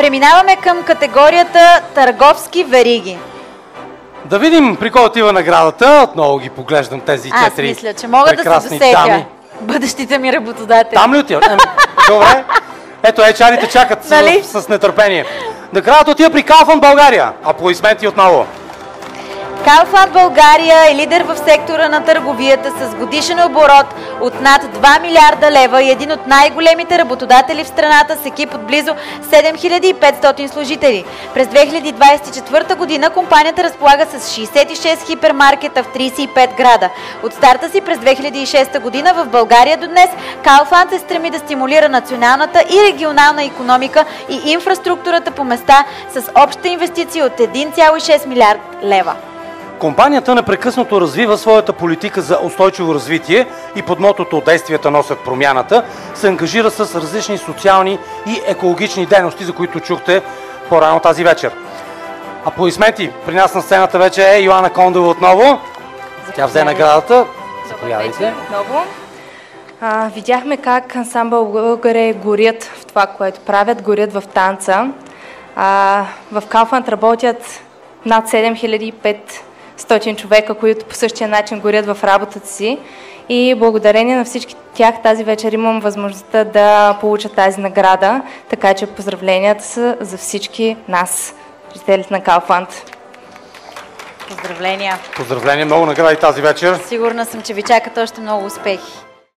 Преминаваме към категорията търговски вериги. Да видим при кой отива наградата. Отново ги поглеждам тези четири. Аз мисля, че мога да се досетя. Дами. Бъдещите ми работодатели. Там ли отива? Добре. Ето, HR-ите чакат с нетърпение. Наградата отива при Kaufland България. Аплодисменти отново. Kaufland България е лидер в сектора на търговията с годишен оборот от над 2 милиарда лева и един от най-големите работодатели в страната с екип от близо 7500 служители. През 2024 година компанията разполага с 66 хипермаркета в 35 града. От старта си през 2006 година в България до днес Kaufland се стреми да стимулира националната и регионална икономика и инфраструктурата по места с обща инвестиция от 1,6 милиард лева. Компанията непрекъснато развива своята политика за устойчиво развитие и под мотото "Действията носят промяната" се ангажира с различни социални и екологични дейности, за които чухте по-рано тази вечер. Аплодисменти! При нас на сцената вече е Йоана Кондева отново. Тя взе наградата. Заповядайте. Видяхме как ансамбъл България горят в това, което правят, горят в танца. В Kaufland работят над 7500 човека, които по същия начин горят в работата си. И благодарение на всички тях тази вечер имам възможността да получа тази награда, така че поздравленията са за всички нас, жителите на Kaufland. Поздравления! Поздравления, много награди тази вечер. Сигурна съм, че ви чакат още много успехи.